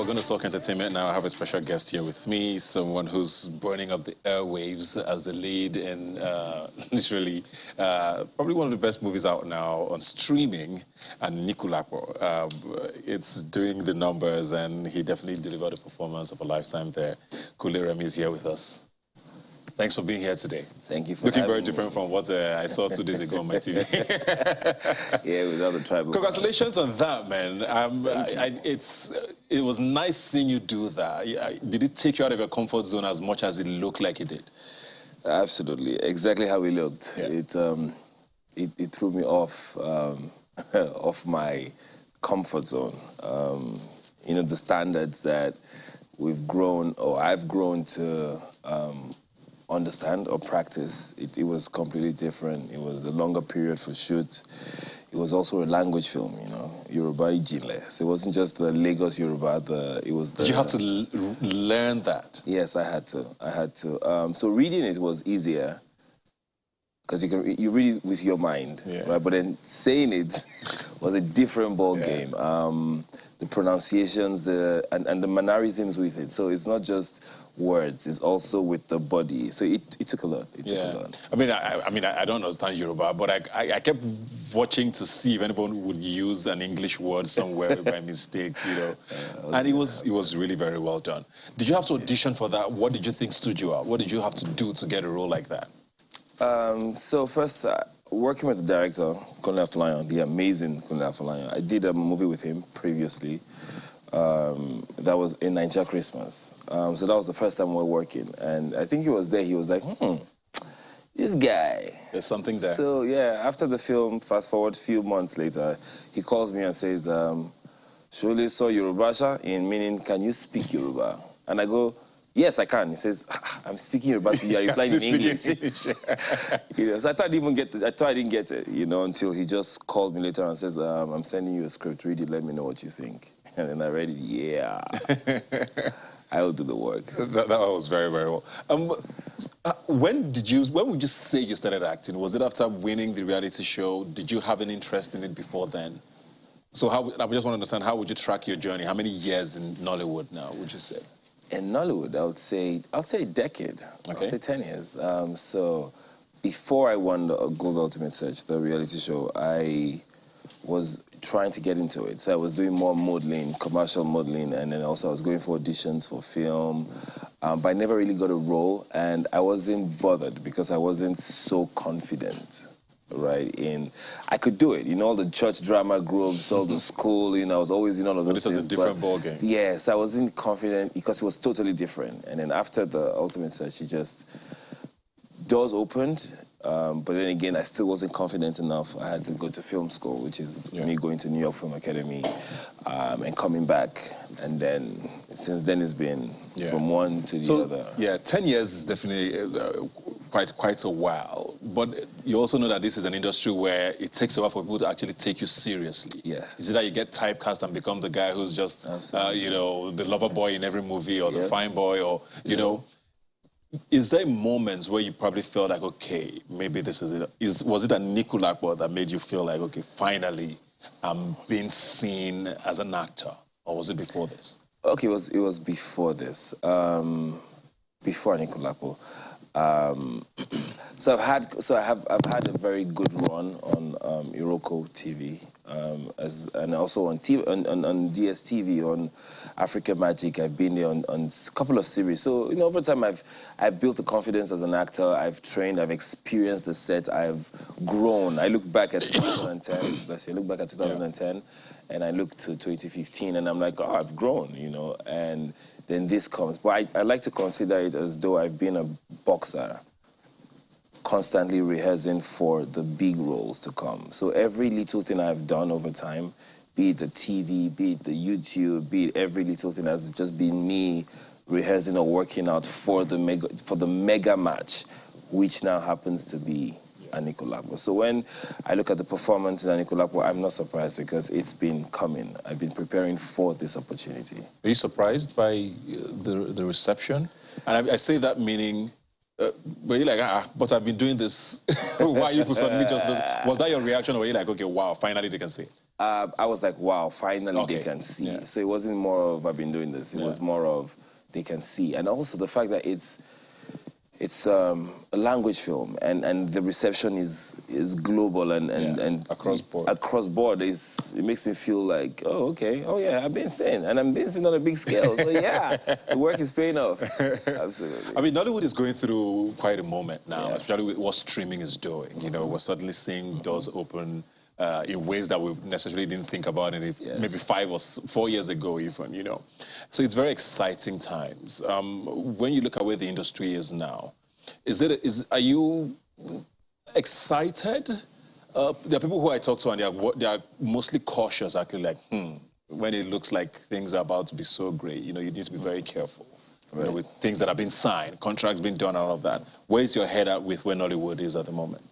going to talk entertainment now. I have a special guest here with me, someone who's burning up the airwaves as the lead in literally probably one of the best movies out now on streaming, and Nikulapo. It's doing the numbers, and he definitely delivered a performance of a lifetime there. Kunle Remi is here with us. Thanks for being here today. Thank you for looking very me. different from what I saw 2 days ago on my TV. Yeah, without the tribal. Congratulations on that, man. It was nice seeing you do that. Did it take you out of your comfort zone as much as it looked like it did? Absolutely, exactly how it looked. Yeah. It threw me off off my comfort zone. You know, the standards that we've grown, or I've grown to understand or practice, it was completely different. It was a longer period for shoot. It was also a language film, you know, Yoruba Ijinle. So it wasn't just the Lagos Yoruba, it was the... Did you have to learn that? Yes, I had to. So reading it was easier, because you read it with your mind, right? But then saying it was a different ball game. The pronunciations, and the mannerisms with it. So it's not just words; it's also with the body. So it took a lot. It took a lot. I mean, I don't understand Yoruba, but I kept watching to see if anyone would use an English word somewhere by mistake, you know. And it was really very well done. Did you have to audition for that? What did you think stood you out? What did you have to do to get a role like that? So first, working with the director, Kunle, the amazing Kunle, I did a movie with him previously. That was in Nigeria Christmas. So that was the first time we were working. And I think he was there, he was like, this guy. There's something there. So yeah, after the film, fast forward a few months later, he calls me and says, Shole saw Yoruba, in meaning, can you speak Yoruba? And I go, yes, I can. He says, I'm speaking Yoruba to you. Are you replying in English? You know, so I thought I didn't get it, you know, until he just called me later and says, I'm sending you a script. Read it. Let me know what you think. And then I read it. Yeah, I will do the work. That was very, very well. When would you say you started acting? Was it after winning the reality show? Did you have an interest in it before then? So I just want to understand, how would you track your journey? How many years in Nollywood now, would you say? In Nollywood, I'll say a decade. Okay. I'll say 10 years. So before I won the Gold Ultimate Search, the reality show, I was trying to get into it. So I was doing more modeling, commercial modeling, and then also I was going for auditions for film. But I never really got a role, and I wasn't bothered because I wasn't so confident. Right, I could do it, you know, all the church drama groups, all the school, you know, I was always in all of those things. This was a different ball game. Yes, I wasn't confident because it was totally different. And then after the Ultimate Search, doors opened, but then again, I still wasn't confident enough. I had to go to film school, which is me going to New York Film Academy and coming back. And then since then, it's been from one to the other. Yeah, 10 years is definitely quite a while. But you also know that this is an industry where it takes a while for people to actually take you seriously. Yeah. Is it that you get typecast and become the guy who's just, you know, the lover boy in every movie, or the fine boy, or, you know? Is there moments where you probably felt like, okay, maybe this is it? Was it a Nikulapo that made you feel like, okay, finally, I'm being seen as an actor? Or was it before this? Okay, it was before this. Before Nikulapo. So I've had a very good run on Iroko TV, and also on DSTV, on Africa Magic. I've been there on a couple of series. So, you know, over time I've built the confidence as an actor. I've trained. I've experienced the set. I've grown. I look back at 2010. Bless you. I look back at 2010, and I look to 2015, and I'm like, oh, I've grown, you know. And then this comes. But I like to consider it as though I've been a boxer, constantly rehearsing for the big roles to come. So every little thing I've done over time, be it the TV, be it the YouTube, be it every little thing, has just been me rehearsing or working out for the mega match, which now happens to be a Nikulapo. So when I look at the performance in a Nikulapo, I'm not surprised because it's been coming. I've been preparing for this opportunity. Are you surprised by the reception? And I say that meaning, were you like, but I've been doing this. Why you suddenly just... Was that your reaction, or were you like, okay, wow, finally they can see? I was like, wow, finally Okay. they can see. Yeah. So it wasn't more of, I've been doing this. It was more of, they can see. And also the fact that it's a language film, and the reception is global and across board. It makes me feel like, oh, okay, oh yeah, I've been seeing, and I'm being seen on a big scale. So yeah, the work is paying off. Absolutely. I mean, Nollywood is going through quite a moment now, especially with what streaming is doing. You know, we're suddenly seeing doors open in ways that we necessarily didn't think about it maybe 5 or 4 years ago even, you know. So it's very exciting times. When you look at where the industry is now, are you excited? There are people who I talk to and they are mostly cautious, actually, like, when it looks like things are about to be so great, you know, you need to be very careful. You know, with things that have been signed, contracts being done, all of that. Where's your head at with where Nollywood is at the moment?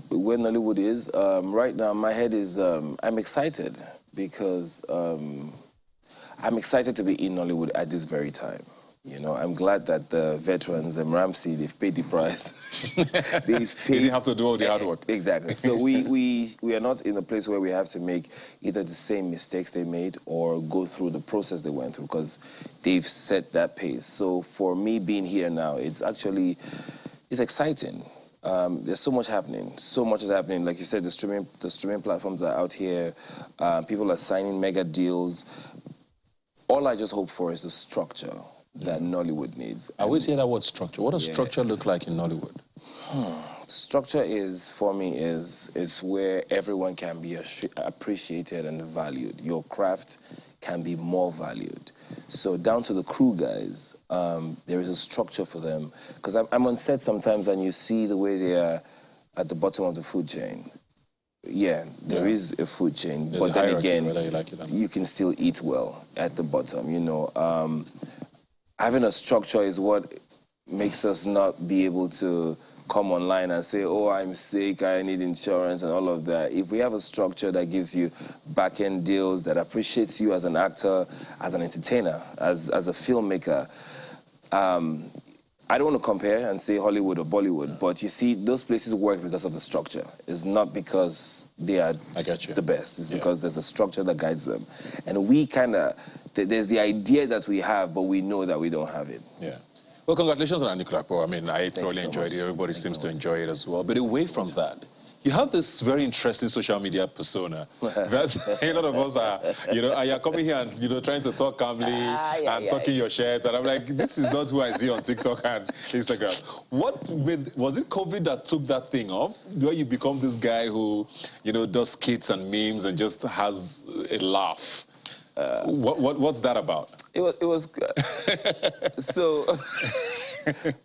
Where Nollywood is, right now, my head is, I'm excited because I'm excited to be in Nollywood at this very time. You know, I'm glad that the veterans, Ramsey, they've paid the price. They've paid. You didn't have to do all the hard work. Exactly. So we are not in a place where we have to make either the same mistakes they made or go through the process they went through, because they've set that pace. So for me being here now, it's exciting. There's so much happening. So much is happening. Like you said, the streaming platforms are out here. People are signing mega deals. All I just hope for is the structure that Nollywood needs. I always hear that word structure. What does structure look like in Nollywood? Structure is, for me, it's where everyone can be appreciated and valued. Your craft can be more valued. So down to the crew guys, there is a structure for them. Because I'm on set sometimes and you see the way they are at the bottom of the food chain. Yeah, there is a food chain, but then again, you can still eat well at the bottom, you know. Having a structure is what makes us not be able to come online and say, oh, I'm sick, I need insurance and all of that. If we have a structure that gives you back-end deals, that appreciates you as an actor, as an entertainer, as a filmmaker, I don't want to compare and say Hollywood or Bollywood, but you see, those places work because of the structure. It's not because they are the best. It's because there's a structure that guides them. And we kind of, there's the idea that we have, but we know that we don't have it. Yeah. Well, congratulations on Anikulapo. I mean, I thoroughly enjoyed it. Everybody seems to enjoy it as well. But away from that, you have this very interesting social media persona that a lot of us are, you know, and you're coming here and, you know, trying to talk calmly and talking your shit. And I'm like, this is not who I see on TikTok and Instagram. Was it COVID that took that thing off? Where you become this guy who, you know, does skits and memes and just has a laugh? What's that about? It was so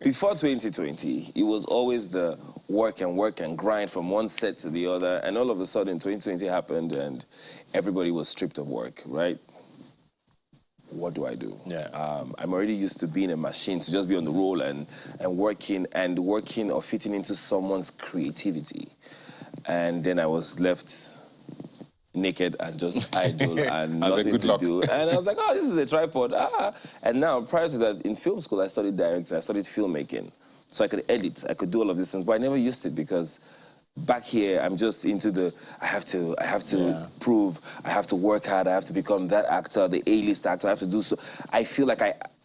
before 2020, it was always the work and grind from one set to the other, and all of a sudden 2020 happened and everybody was stripped of work, right? What do I do? I'm already used to being a machine, to just be on the roll and working or fitting into someone's creativity, and then I was left naked and just idle and nothing to do. And I was like, oh, this is a tripod. And now, prior to that, in film school, I studied directing, I studied filmmaking. So I could edit, I could do all of these things, but I never used it because back here, I'm just into the, I have to prove, I have to work hard, I have to become that actor, the A-list actor, I have to do so. I feel like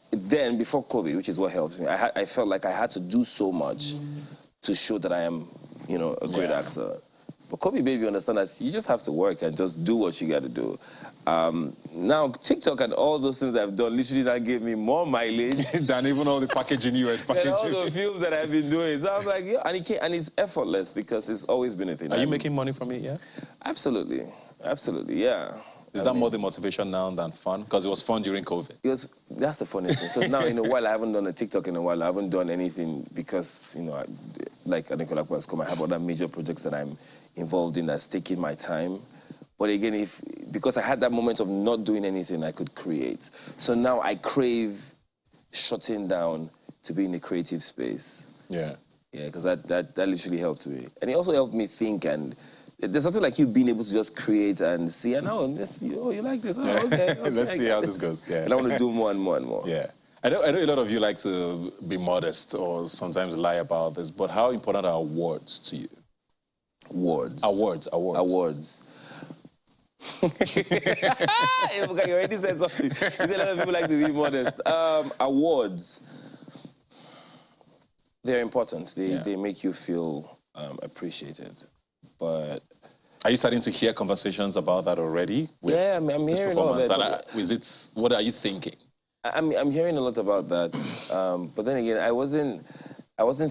then, before COVID, which is what helps me, I felt like I had to do so much to show that I am, you know, a great actor. But COVID made me understand that you just have to work and just do what you got to do. Now, TikTok and all those things I've done literally that gave me more mileage than even all the packaging you had packaging. And all the films that I've been doing. So I was like, yeah, and it's effortless because it's always been a thing. Are you making money from it, yeah? Absolutely. Absolutely, yeah. Is that more the motivation now than fun? Because it was fun during COVID. That's the funniest thing. So now, in a while, I haven't done a TikTok in a while. I haven't done anything because, you know, like Anikulapo has come, I have other major projects that I'm involved in that's taking my time. But again, because I had that moment of not doing anything, I could create. So now I crave shutting down to be in a creative space. Yeah. Yeah, because that literally helped me. And it also helped me think, and there's something like you being able to just create and see, and oh, you like this, oh, okay. Let's see how this goes. Yeah. And I want to do more and more and more. Yeah. I know a lot of you like to be modest or sometimes lie about this, but how important are awards to you? Awards. Awards. Awards. You already said something. You said a lot of people like to be modest. Awards. They're important. They make you feel appreciated. But are you starting to hear conversations about that already? Yeah, I'm hearing all of that. What are you thinking? I'm hearing a lot about that. But then again, I wasn't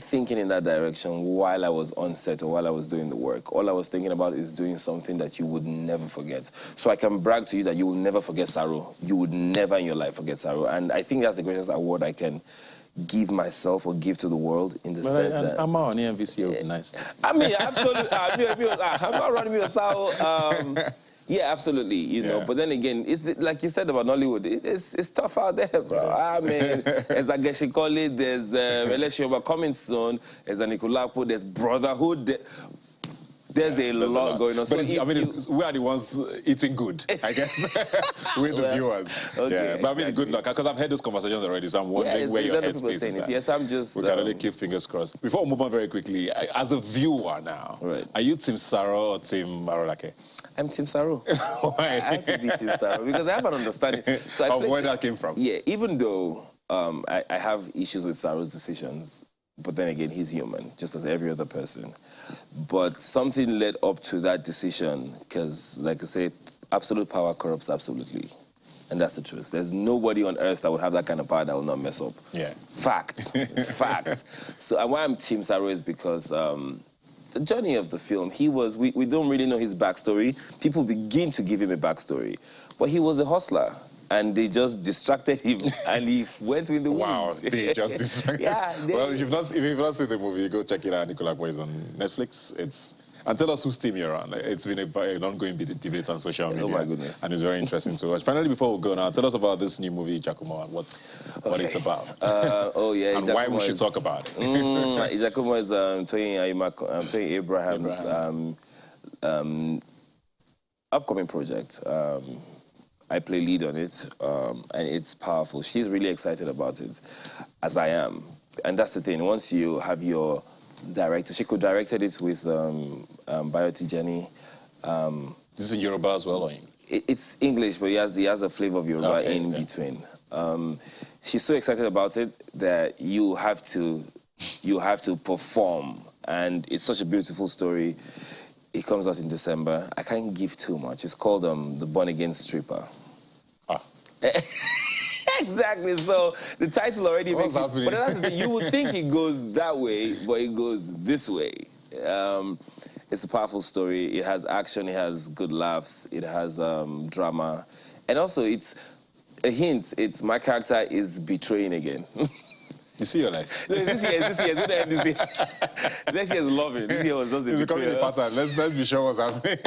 thinking in that direction while I was on set or while I was doing the work. All I was thinking about is doing something that you would never forget. So I can brag to you that you will never forget Saro. You would never in your life forget Saro. And I think that's the greatest award I can give myself or give to the world in the sense that... I'm on MVC, would be nice. I mean, absolutely. I'm not running me a Saro. Yeah, absolutely, you know. But then again, it's like you said about Nollywood, it's tough out there, bro. I mean, there's Ageshikoli, there's Eleshoba coming soon, there's Anikulapo, there's Brotherhood. There's a lot going on. But I mean, we are the ones eating good, I guess, with the viewers. Okay, yeah, but I mean, good luck, because I've had those conversations already, so I'm wondering where your headspace is at. Yes, I'm just... We can only keep fingers crossed. Before we move on very quickly, as a viewer now, are you Team Saro or Team Arolake? I'm Team Saro. Why? I have to be Team Saro because I have an understanding. So of where that came from? Yeah, even though I have issues with Saro's decisions, but then again, he's human, just as every other person. But something led up to that decision, because, like I say, absolute power corrupts absolutely. And that's the truth. There's nobody on earth that would have that kind of power that will not mess up. Yeah. Fact. Fact. So why I'm Team Saro is because the journey of the film, we don't really know his backstory. People begin to give him a backstory. But he was a hustler. And they just distracted him, and he went with the wind. Wow, they just distracted him. Yeah. Well, if you've not seen the movie, go check it out. Nicola Boy is on Netflix. And tell us whose team you're on. It's been an ongoing debate on social media. Oh, my goodness. And it's very interesting to watch. Finally, before we go now, tell us about this new movie, Giacomo, and what it's about. Oh, yeah. And Giacomo, why we should talk about it. Giacomo is Tony Abraham's upcoming project. I play lead on it, and it's powerful. She's really excited about it, as I am. And that's the thing. Once you have your director, she co-directed it with Bayoti Jenny. This is in Yoruba as well, or English? It's English, but he has a flavor of Yoruba between. She's so excited about it that you have to perform, and it's such a beautiful story. It comes out in December. I can't give too much. It's called The Born Again Stripper. Ah. Exactly. So the title already What's makes happening? But that's the thing. You would think it goes that way, but it goes this way. It's a powerful story. It has action. It has good laughs. It has drama. And also, it's a hint. It's my character is betraying again. You see your life. This year. Next year is loving. This year was just a It's betrayal. becoming a pattern. Let's be sure what's happening.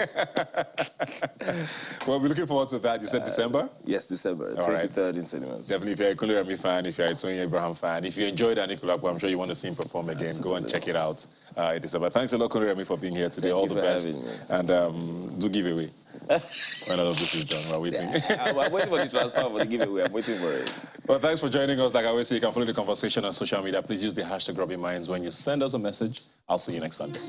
Well, we're looking forward to that. You said December? Yes, December, 23rd in cinemas. Definitely, if you're a Kunle Remi fan, if you're a Tony Abraham fan, if you enjoyed Anikulapo, I'm sure you want to see him perform again. Absolutely. Go and check it out in December. Thanks a lot, Kunle Remi, for being here today. All the best. And do give away. When all of this is done, we're waiting. Yeah, I'm waiting for the transfer for the giveaway. I'm waiting for it. Well, thanks for joining us. Like I always say, you can follow the conversation on social media. Please use the hashtag Rubbin Minds when you send us a message. I'll see you next Sunday.